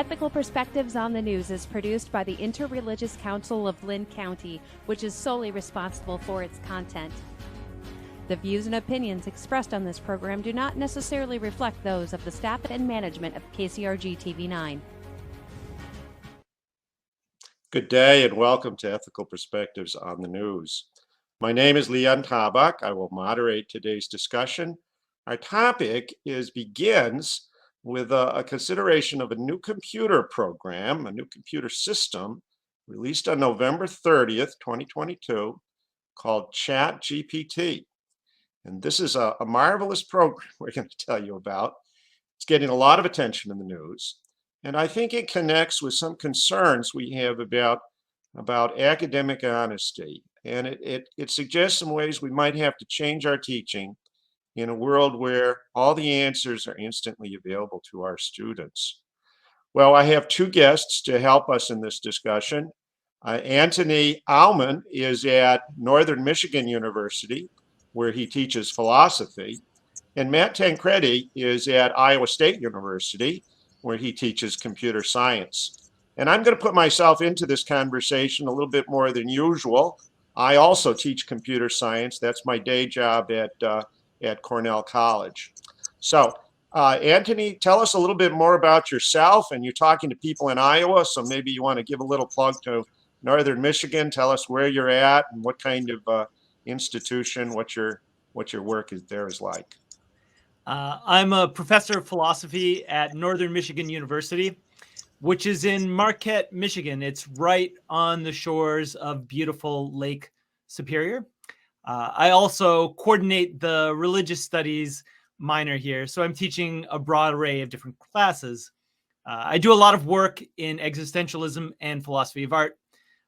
Ethical Perspectives on the News is produced by the Interreligious Council of Linn County, which is solely responsible for its content. The views and opinions expressed on this program do not necessarily reflect those of the staff and management of KCRG TV9. Good day and welcome to Ethical Perspectives on the News. My name is Linn Tabak. I will moderate today's discussion. Our topic begins with a consideration of a new computer program, a new computer system released on November 30th, 2022, called ChatGPT. And this is a marvelous program we're going to tell you about. It's getting a lot of attention in the news. And I think it connects with some concerns we have about academic honesty. And it suggests some ways we might have to change our teaching in a world where all the answers are instantly available to our students. Well, I have two guests to help us in this discussion. Antony Aumann is at Northern Michigan University, where he teaches philosophy. And Matt Tancreti is at Iowa State University, where he teaches computer science. And I'm going to put myself into this conversation a little bit more than usual. I also teach computer science. That's my day job at Cornell College. So, Antony, tell us a little bit more about yourself. And you're talking to people in Iowa, so maybe you want to give a little plug to Northern Michigan. Tell us where you're at and what kind of institution, what your work is like. I'm a professor of philosophy at Northern Michigan University, which is in Marquette, Michigan. It's right on the shores of beautiful Lake Superior. I also coordinate the religious studies minor here, so I'm teaching a broad array of different classes. I do a lot of work in existentialism and philosophy of art,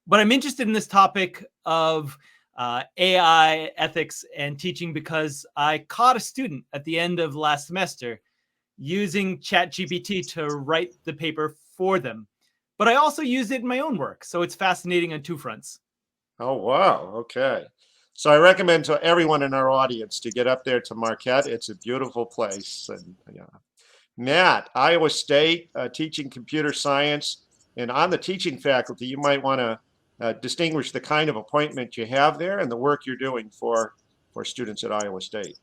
but I'm interested in this topic of AI, ethics, and teaching because I caught a student at the end of last semester using ChatGPT to write the paper for them. But I also use it in my own work, so it's fascinating on two fronts. Oh, wow. Okay. So I recommend to everyone in our audience to get up there to Marquette. It's a beautiful place. And Matt, Iowa State, teaching computer science. And on the teaching faculty, you might want to distinguish the kind of appointment you have there and the work you're doing for students at Iowa State.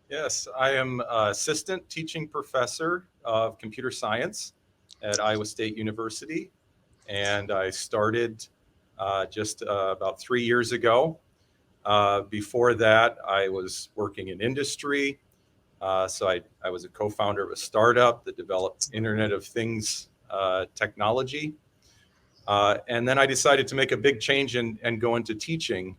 Yes, I am assistant teaching professor of computer science at Iowa State University. And I started just about 3 years ago. Before that, I was working in industry. So I was a co-founder of a startup that developed Internet of Things technology. And then I decided to make a big change and go into teaching.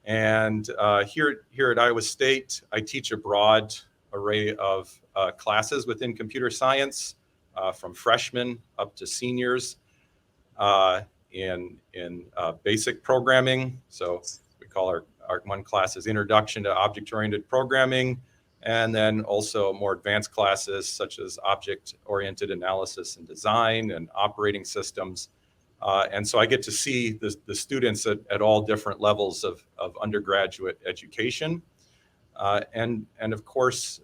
And here at Iowa State, I teach a broad array of classes within computer science, from freshmen up to seniors in basic programming. So we call our one class is Introduction to Object-Oriented Programming, and then also more advanced classes such as Object-Oriented Analysis and Design and Operating Systems. And so I get to see the students at all different levels of undergraduate education. And of course,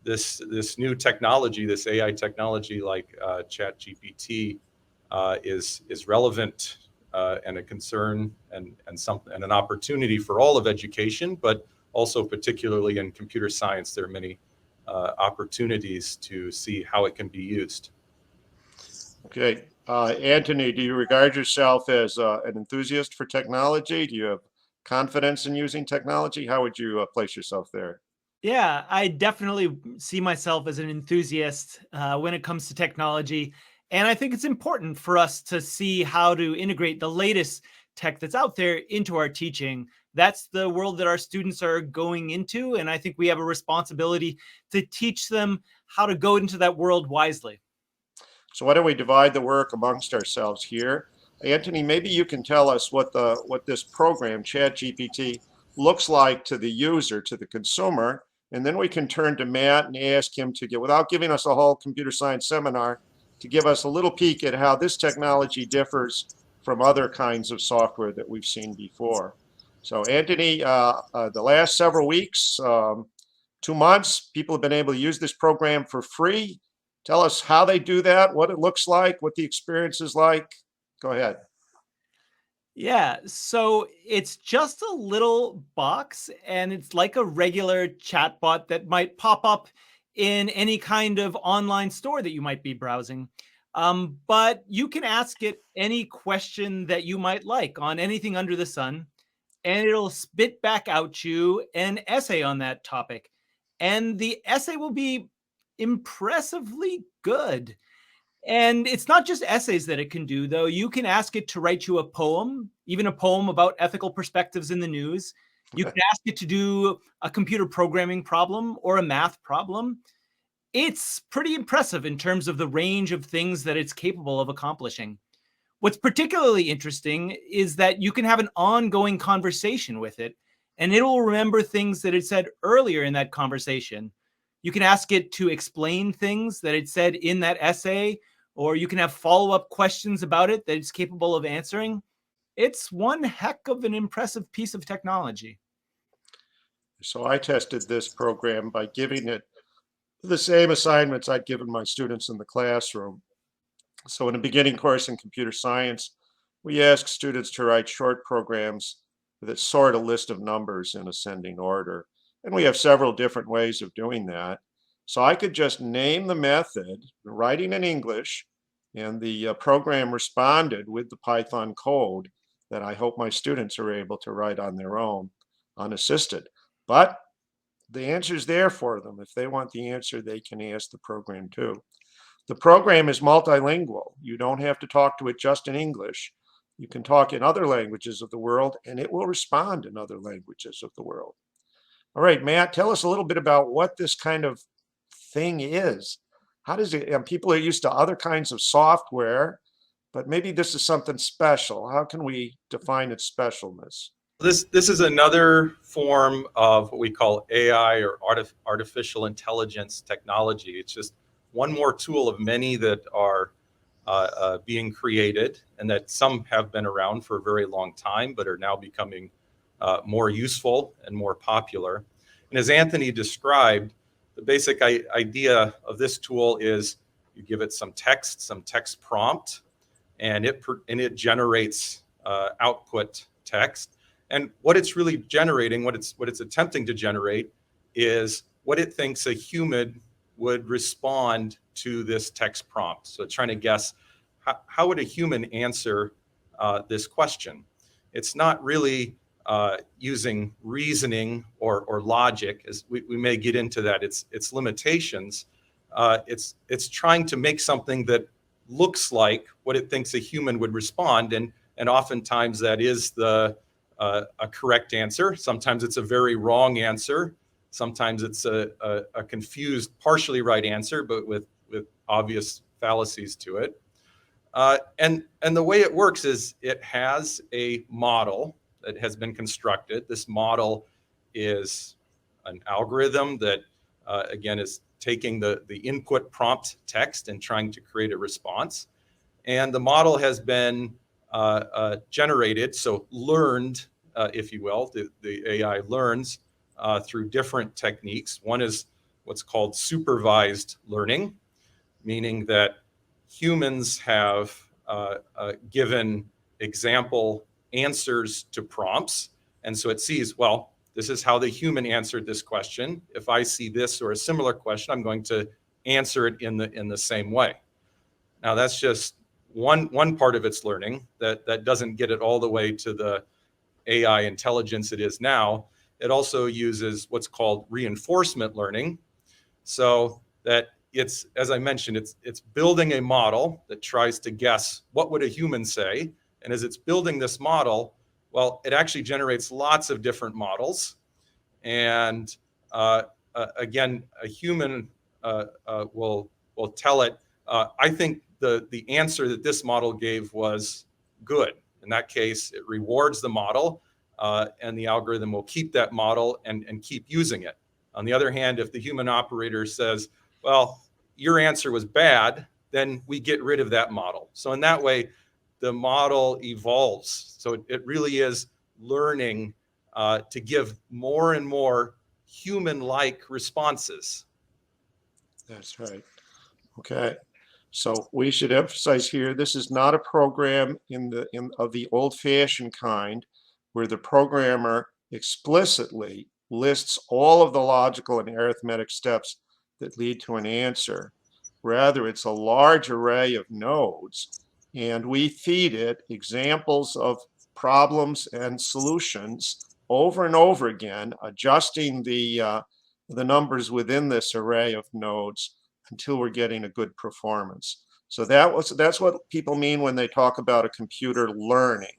this new technology, this AI technology like ChatGPT is relevant and a concern and an opportunity for all of education, but also particularly in computer science, there are many opportunities to see how it can be used. Okay. Antony, do you regard yourself as an enthusiast for technology? Do you have confidence in using technology? How would you place yourself there? Yeah, I definitely see myself as an enthusiast when it comes to technology. And I think it's important for us to see how to integrate the latest tech that's out there into our teaching. That's the world that our students are going into. And I think we have a responsibility to teach them how to go into that world wisely. So why don't we divide the work amongst ourselves here? Antony, maybe you can tell us what this program, ChatGPT, looks like to the user, to the consumer, and then we can turn to Matt and ask him to without giving us a whole computer science seminar, to give us a little peek at how this technology differs from other kinds of software that we've seen before. So Antony, the last several weeks, 2 months, people have been able to use this program for free Tell us how they do that, what it looks like, what the experience is like. Go ahead. Yeah, so it's just a little box, and it's like a regular chatbot that might pop up in any kind of online store that you might be browsing. But you can ask it any question that you might like on anything under the sun, and it'll spit back out you an essay on that topic. And the essay will be impressively good. And it's not just essays that it can do, though. You can ask it to write you a poem, even a poem about ethical perspectives in the news. You can ask it to do a computer programming problem or a math problem. It's pretty impressive in terms of the range of things that it's capable of accomplishing. What's particularly interesting is that you can have an ongoing conversation with it, and it'll remember things that it said earlier in that conversation. You can ask it to explain things that it said in that essay, or you can have follow-up questions about it that it's capable of answering. It's one heck of an impressive piece of technology. So I tested this program by giving it the same assignments I'd given my students in the classroom. So in a beginning course in computer science, we ask students to write short programs that sort a list of numbers in ascending order. And we have several different ways of doing that. So I could just name the method, writing in English, and the program responded with the Python code that I hope my students are able to write on their own, unassisted. But the answer's there for them. If they want the answer, they can ask the program too. The program is multilingual. You don't have to talk to it just in English. You can talk in other languages of the world, and it will respond in other languages of the world. All right, Matt, tell us a little bit about what this kind of thing is. How does it, and people are used to other kinds of software, but maybe this is something special. How can we define its specialness? This is another form of what we call AI, or artificial intelligence technology. It's just one more tool of many that are being created, and that some have been around for a very long time, but are now becoming more useful and more popular. And as Antony described, the basic idea of this tool is you give it some text prompt, and it generates output text. And what it's really generating, what it's attempting to generate, is what it thinks a human would respond to this text prompt. So it's trying to guess how would a human answer this question. It's not really using reasoning or logic, as we may get into that. Its limitations. It's trying to make something that looks like what it thinks a human would respond, and oftentimes that is a correct answer. Sometimes it's a very wrong answer. Sometimes it's a confused, partially right answer, but with obvious fallacies to it. And the way it works is it has a model that has been constructed. This model is an algorithm that, again, is taking the input prompt text and trying to create a response. And the model has been generated, so learned, if you will. The AI learns through different techniques. One is what's called supervised learning, meaning that humans have given example answers to prompts. And so it sees, well, this is how the human answered this question. If I see this or a similar question, I'm going to answer it in the same way. Now, that's just one part of its learning that doesn't get it all the way to the AI intelligence it is now. It also uses what's called reinforcement learning. So that it's, as I mentioned, it's building a model that tries to guess what would a human say. And as it's building this model, well, it actually generates lots of different models. And again, a human will tell it, I think the answer that this model gave was good. In that case, it rewards the model, and the algorithm will keep that model and keep using it. On the other hand, if the human operator says, well, your answer was bad, then we get rid of that model. So in that way, the model evolves. So it really is learning to give more and more human-like responses. That's right. Okay. So we should emphasize here, this is not a program of the old-fashioned kind where the programmer explicitly lists all of the logical and arithmetic steps that lead to an answer. Rather, it's a large array of nodes, and we feed it examples of problems and solutions over and over again, adjusting the numbers within this array of nodes until we're getting a good performance. So that's what people mean when they talk about a computer learning.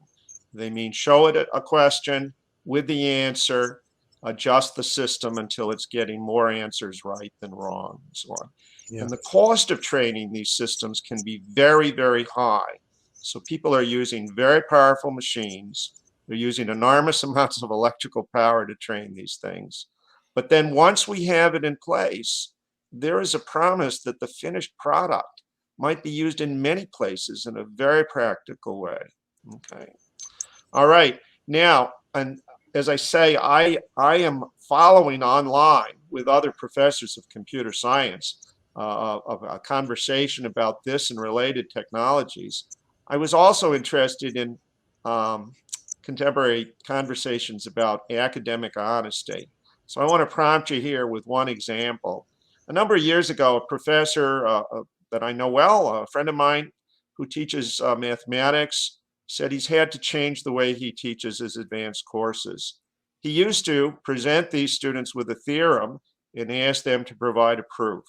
They mean show it a question with the answer, adjust the system until it's getting more answers right than wrong, and so on. Yeah. And the cost of training these systems can be very, very high. So people are using very powerful machines. They're using enormous amounts of electrical power to train these things. But then once we have it in place, there is a promise that the finished product might be used in many places in a very practical way. Okay. All right. Now, and as I say, I am following online with other professors of computer science of a conversation about this and related technologies. I was also interested in contemporary conversations about academic honesty. So I want to prompt you here with one example. A number of years ago, a professor that I know well, a friend of mine who teaches mathematics, said he's had to change the way he teaches his advanced courses. He used to present these students with a theorem and ask them to provide a proof.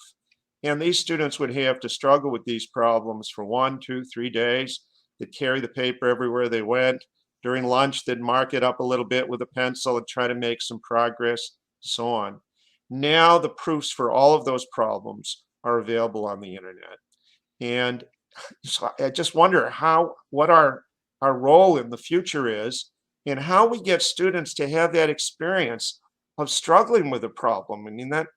And these students would have to struggle with these problems for 1, 2, 3 days. They'd carry the paper everywhere they went. During lunch, they'd mark it up a little bit with a pencil and try to make some progress, so on. Now the proofs for all of those problems are available on the internet. And so I just wonder what our role in the future is and how we get students to have that experience of struggling with a problem. I mean, that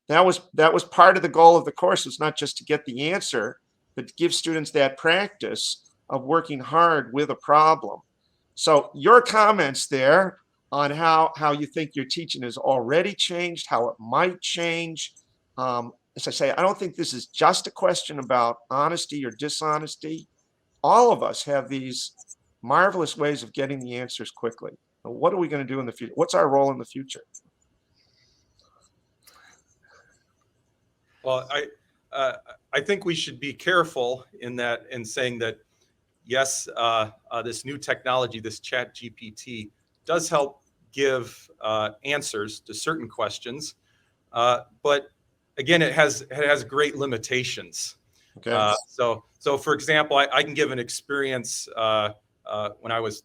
was part of the goal of the course. It's not just to get the answer, but to give students that practice of working hard with a problem. So your comments there on how you think your teaching has already changed, how it might change. As I say, I don't think this is just a question about honesty or dishonesty. All of us have these marvelous ways of getting the answers quickly. What are we going to do in the future? What's our role in the future? Well, I think we should be careful in saying that, yes, this new technology, this ChatGPT, does help give answers to certain questions, but again, it has great limitations. Okay. So for example, I can give an experience when I was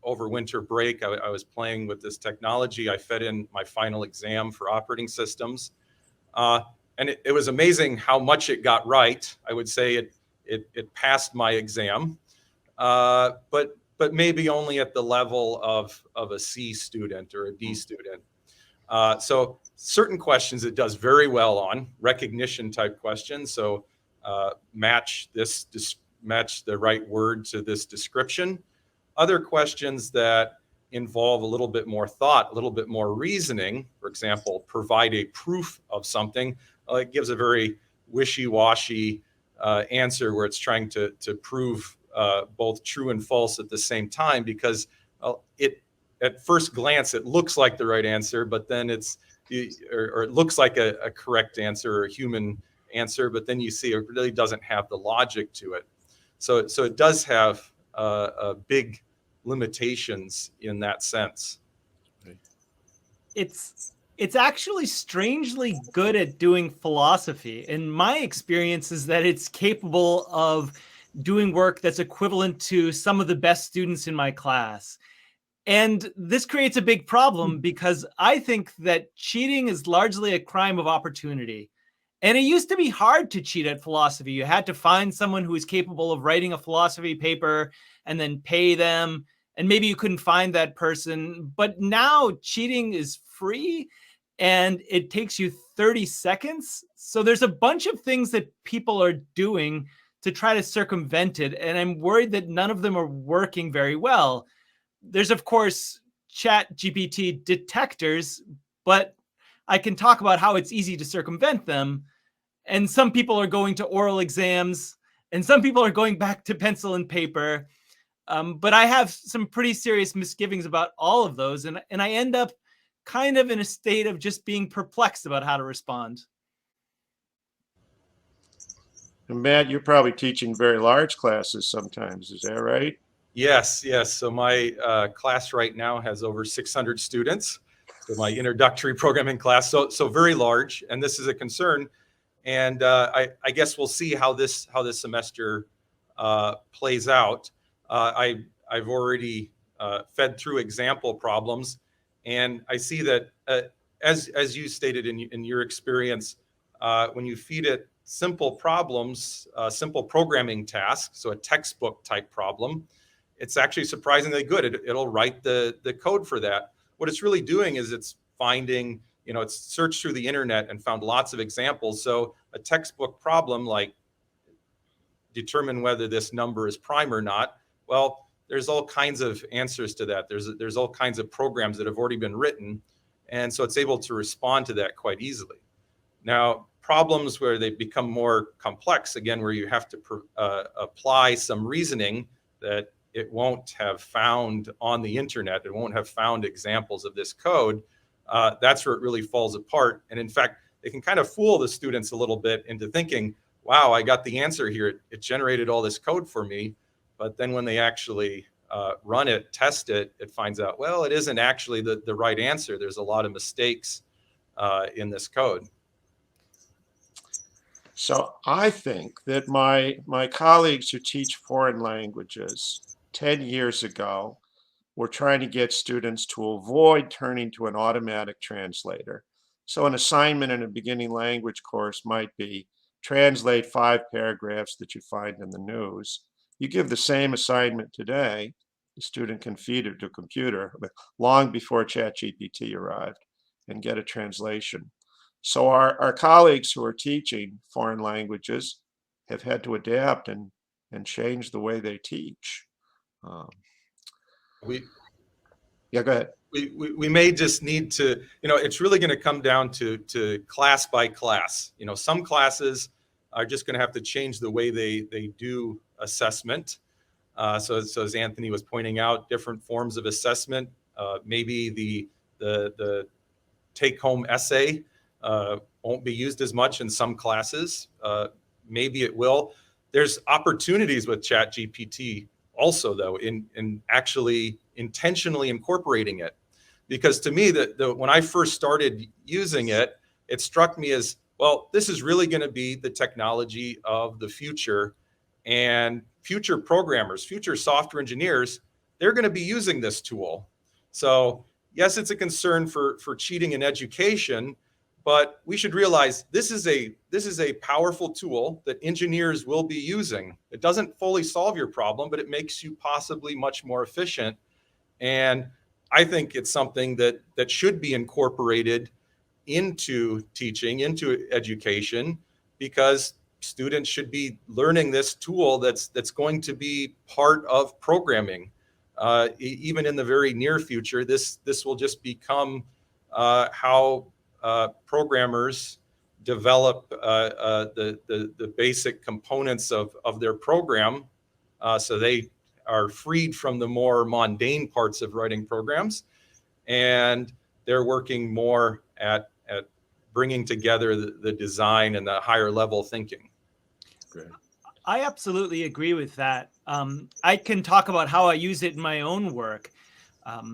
over winter break. I was playing with this technology. I fed in my final exam for operating systems. And it was amazing how much it got right. I would say it passed my exam, but maybe only at the level of a C student or a D student. So certain questions it does very well on, recognition type questions. So match the right word to this description. Other questions that involve a little bit more thought, a little bit more reasoning, for example, provide a proof of something. It gives a very wishy-washy answer where it's trying to prove both true and false at the same time, because at first glance it looks like the right answer, but then it looks like a correct answer or a human answer, but then you see it really doesn't have the logic to it. So it does have big limitations in that sense. It's actually strangely good at doing philosophy. And my experience is that it's capable of doing work that's equivalent to some of the best students in my class. And this creates a big problem because I think that cheating is largely a crime of opportunity. And it used to be hard to cheat at philosophy. You had to find someone who was capable of writing a philosophy paper and then pay them. And maybe you couldn't find that person. But now cheating is free and it takes you 30 seconds. So there's a bunch of things that people are doing to try to circumvent it. And I'm worried that none of them are working very well. There's, of course, ChatGPT detectors, but I can talk about how it's easy to circumvent them. And some people are going to oral exams, and some people are going back to pencil and paper. But I have some pretty serious misgivings about all of those. And I end up kind of in a state of just being perplexed about how to respond. And Matt, you're probably teaching very large classes sometimes. Is that right? Yes. So my class right now has over 600 students. So my introductory programming class, so very large, and this is a concern. And I guess we'll see how this semester plays out. I've already fed through example problems, and I see that as you stated in your experience, when you feed it simple problems, simple programming tasks, so a textbook type problem, it's actually surprisingly good. It'll write the code for that. What it's really doing is it's finding, it's searched through the internet and found lots of examples. So a textbook problem like determine whether this number is prime or not. Well, there's all kinds of answers to that. There's all kinds of programs that have already been written. And so it's able to respond to that quite easily. Now, problems where they become more complex, again, where you have to apply some reasoning that it won't have found on the internet, it won't have found examples of this code, that's where it really falls apart. And in fact, they can kind of fool the students a little bit into thinking, wow, I got the answer here. It generated all this code for me. But then when they actually run it, test it, it finds out, well, it isn't actually the right answer. There's a lot of mistakes in this code. So I think that my colleagues who teach foreign languages 10 years ago were trying to get students to avoid turning to an automatic translator. So an assignment in a beginning language course might be translate 5 paragraphs that you find in the news. You give the same assignment today, the student can feed it to a computer long before ChatGPT arrived and get a translation. So our colleagues who are teaching foreign languages have had to adapt and change the way they teach. Yeah, go ahead. We may just need to, it's really going to come down to class by class. Some classes are just going to have to change the way they do assessment. So as Anthony was pointing out, different forms of assessment, maybe the take-home essay won't be used as much in some classes. Maybe it will. There's opportunities with ChatGPT also, though, in actually intentionally incorporating it. Because to me, when I first started using it, it struck me as, well, this is really going to be the technology of the future. And future programmers, future software engineers, they're going to be using this tool. So yes, it's a concern for cheating in education, but we should realize this is a powerful tool that engineers will be using. It doesn't fully solve your problem, but it makes you possibly much more efficient. And I think it's something that should be incorporated into teaching, into education, because students should be learning this tool that's going to be part of programming. Even in the very near future, this will just become how programmers develop the basic components of their program, so they are freed from the more mundane parts of writing programs, and they're working more at bringing together the design and the higher level thinking. Great. I absolutely agree with that. I can talk about how I use it in my own work.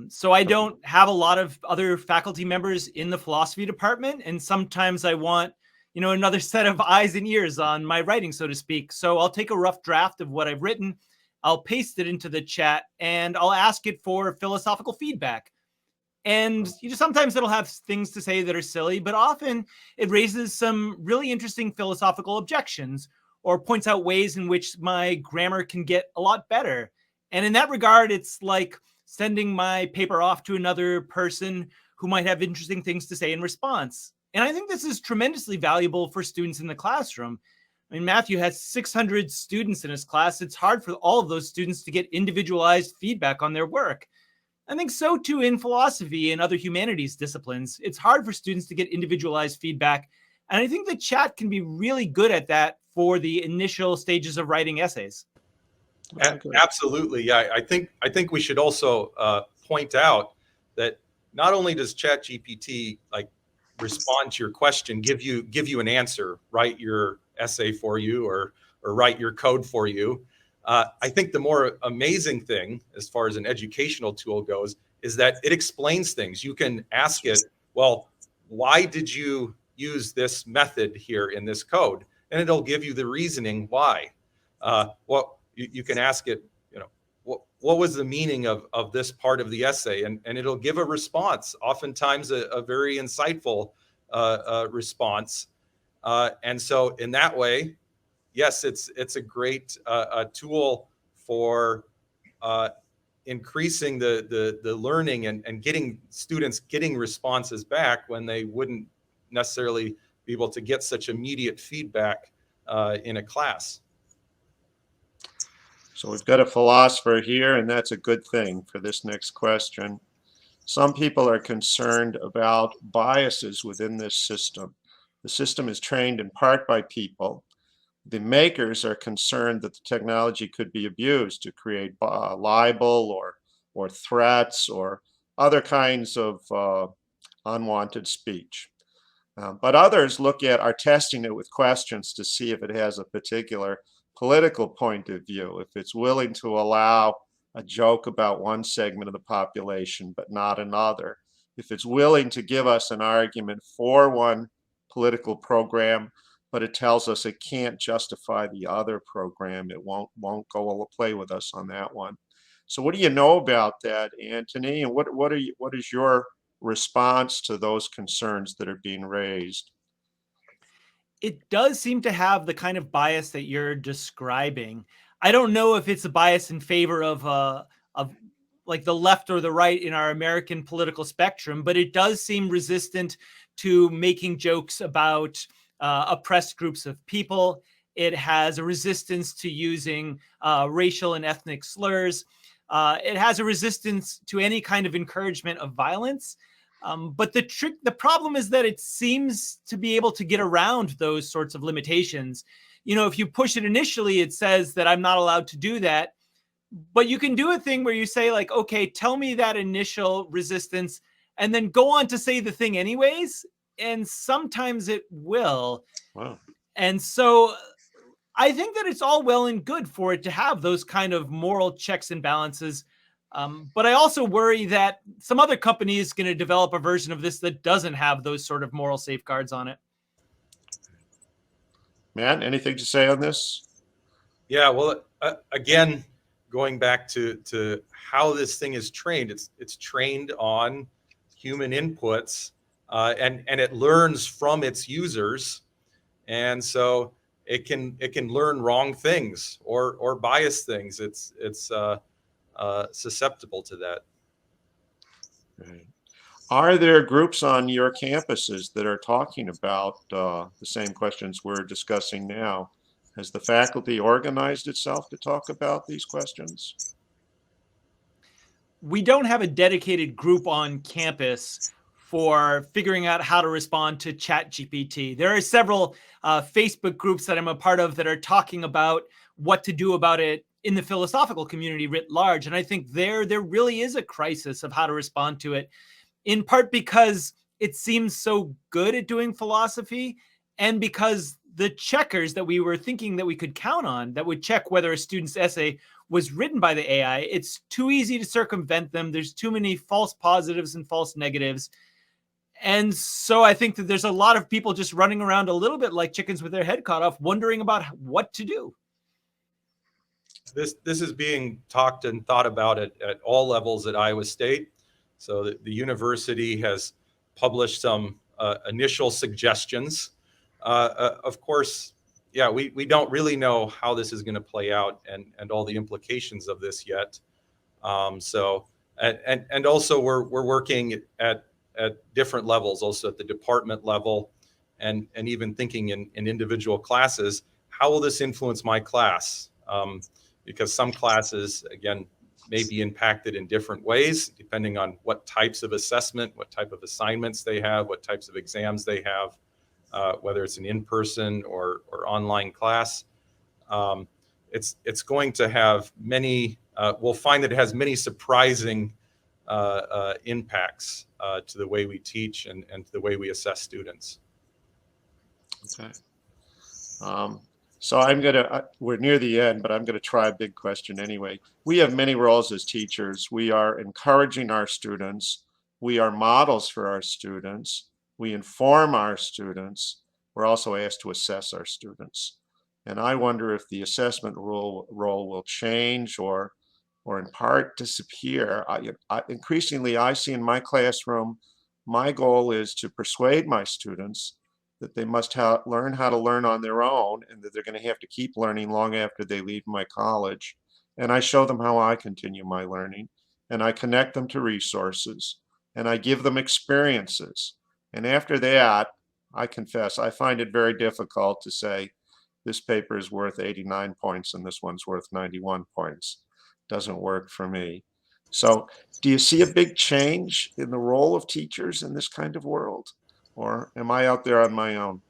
So I don't have a lot of other faculty members in the philosophy department, and sometimes I want, another set of eyes and ears on my writing, so to speak. So I'll take a rough draft of what I've written, I'll paste it into the chat, and I'll ask it for philosophical feedback. And sometimes it'll have things to say that are silly, but often it raises some really interesting philosophical objections or points out ways in which my grammar can get a lot better. And in that regard, it's like sending my paper off to another person who might have interesting things to say in response. And I think this is tremendously valuable for students in the classroom. I mean, Matthew has 600 students in his class. It's hard for all of those students to get individualized feedback on their work. I think so too in philosophy and other humanities disciplines. It's hard for students to get individualized feedback And I think the chat can be really good at that for the initial stages of writing essays. Absolutely, yeah. I think we should also point out that not only does ChatGPT like respond to your question, give you an answer, write your essay for you, or write your code for you. I think the more amazing thing, as far as an educational tool goes, is that it explains things. You can ask it, well, why did you use this method here in this code? And it'll give you the reasoning why. You can ask it, what was the meaning of this part of the essay? And it'll give a response, oftentimes a very insightful response. And so in that way, yes, it's a great tool for increasing the learning and getting students getting responses back when they wouldn't necessarily be able to get such immediate feedback in a class. So we've got a philosopher here, and that's a good thing for this next question. Some people are concerned about biases within this system. The system is trained in part by people. The makers are concerned that the technology could be abused to create libel or threats or other kinds of unwanted speech. But others are testing it with questions to see if it has a particular political point of view, if it's willing to allow a joke about one segment of the population but not another, if it's willing to give us an argument for one political program, but it tells us it can't justify the other program, it won't go play with us on that one. So what do you know about that, Antony? And what is your response to those concerns that are being raised? It does seem to have the kind of bias that you're describing. I don't know if it's a bias in favor of like the left or the right in our American political spectrum, but it does seem resistant to making jokes about oppressed groups of people. It has a resistance to using racial and ethnic slurs. It has a resistance to any kind of encouragement of violence. But the problem is that it seems to be able to get around those sorts of limitations. If you push it initially, it says that I'm not allowed to do that. But you can do a thing where you say, like, okay, tell me that initial resistance and then go on to say the thing anyways. And sometimes it will. Wow. And so I think that it's all well and good for it to have those kind of moral checks and balances. But I also worry that some other company is going to develop a version of this that doesn't have those sort of moral safeguards on it. Matt, anything to say on this? Yeah, well, again, going back to how this thing is trained, it's trained on human inputs, and it learns from its users, and so it can learn wrong things or biased things. It's susceptible to that. Right. Are there groups on your campuses that are talking about the same questions we're discussing now? Has the faculty organized itself to talk about these questions? We don't have a dedicated group on campus for figuring out how to respond to ChatGPT. There are several Facebook groups that I'm a part of that are talking about what to do about it in the philosophical community writ large. And I think there really is a crisis of how to respond to it, in part because it seems so good at doing philosophy, and because the checkers that we were thinking that we could count on that would check whether a student's essay was written by the AI, it's too easy to circumvent them. There's too many false positives and false negatives. And so I think that there's a lot of people just running around a little bit like chickens with their head cut off, wondering about what to do. This is being talked and thought about at all levels at Iowa State. So the university has published some initial suggestions. Of course, yeah, we don't really know how this is going to play out and all the implications of this yet. So also we're working at different levels, also at the department level, and even thinking in individual classes. How will this influence my class? Because some classes, again, may be impacted in different ways, depending on what types of assessment, what type of assignments they have, what types of exams they have. whether it's an in-person or online class. It's going to have many, we'll find that it has many surprising impacts to the way we teach and to the way we assess students. Okay. So I'm gonna, we're near the end, but I'm gonna try a big question anyway. We have many roles as teachers. We are encouraging our students. We are models for our students. We inform our students. We're also asked to assess our students. And I wonder if the assessment role will change or in part disappear. Increasingly, I see in my classroom, my goal is to persuade my students that they must learn how to learn on their own, and that they're going to have to keep learning long after they leave my college. And I show them how I continue my learning, and I connect them to resources, and I give them experiences. And after that, I confess, I find it very difficult to say, this paper is worth 89 points and this one's worth 91 points. Doesn't work for me. So do you see a big change in the role of teachers in this kind of world? Or am I out there on my own?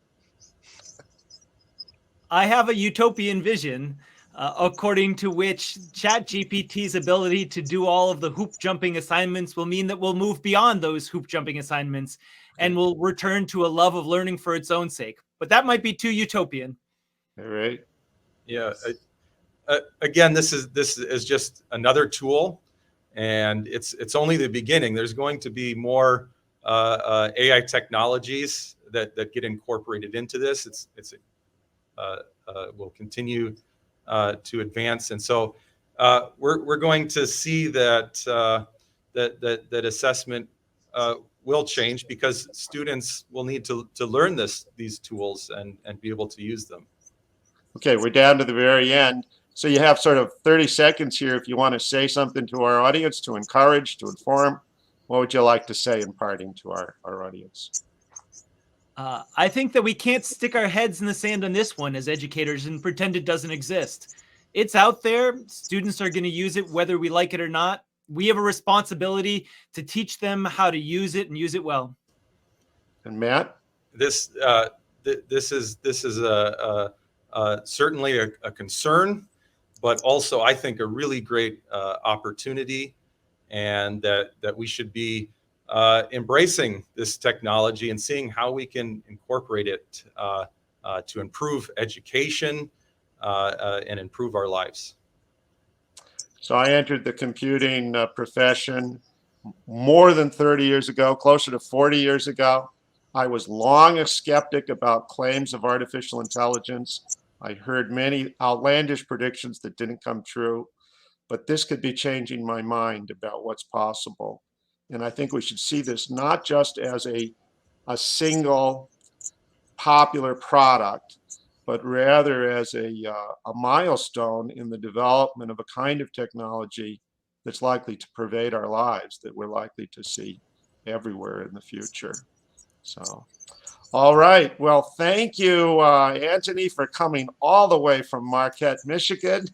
I have a utopian vision, according to which ChatGPT's ability to do all of the hoop jumping assignments will mean that we'll move beyond those hoop jumping assignments and we'll return to a love of learning for its own sake. But that might be too utopian. All right. Yeah. Again, this is just another tool, and it's only the beginning. There's going to be more AI technologies that get incorporated into this. It's will continue to advance, and so we're going to see that that assessment will change, because students will need to learn these tools and be able to use them. Okay, we're down to the very end. So you have sort of 30 seconds here if you want to say something to our audience, to encourage, to inform. What would you like to say in parting to our audience? I think that we can't stick our heads in the sand on this one as educators and pretend it doesn't exist. It's out there. Students are going to use it whether we like it or not. We have a responsibility to teach them how to use it and use it well. And Matt? This is certainly a concern, but also I think a really great opportunity, and that we should be embracing this technology and seeing how we can incorporate it to improve education and improve our lives. So I entered the computing profession more than 30 years ago, closer to 40 years ago. I was long a skeptic about claims of artificial intelligence. I heard many outlandish predictions that didn't come true, but this could be changing my mind about what's possible. And I think we should see this not just as a single popular product, but rather as a milestone in the development of a kind of technology that's likely to pervade our lives, that we're likely to see everywhere in the future. So, all right. Well, thank you, Antony, for coming all the way from Marquette, Michigan.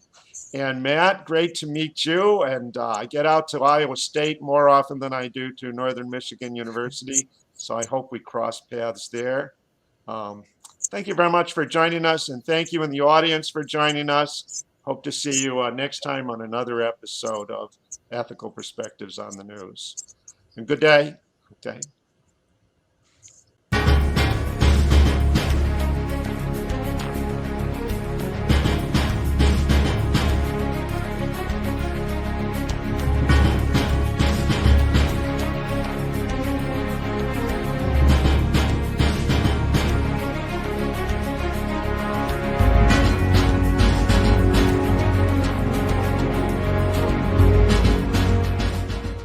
And Matt, great to meet you. And I get out to Iowa State more often than I do to Northern Michigan University. So I hope we cross paths there. Thank you very much for joining us. And thank you in the audience for joining us. Hope to see you next time on another episode of Ethical Perspectives on the News. And good day. Okay.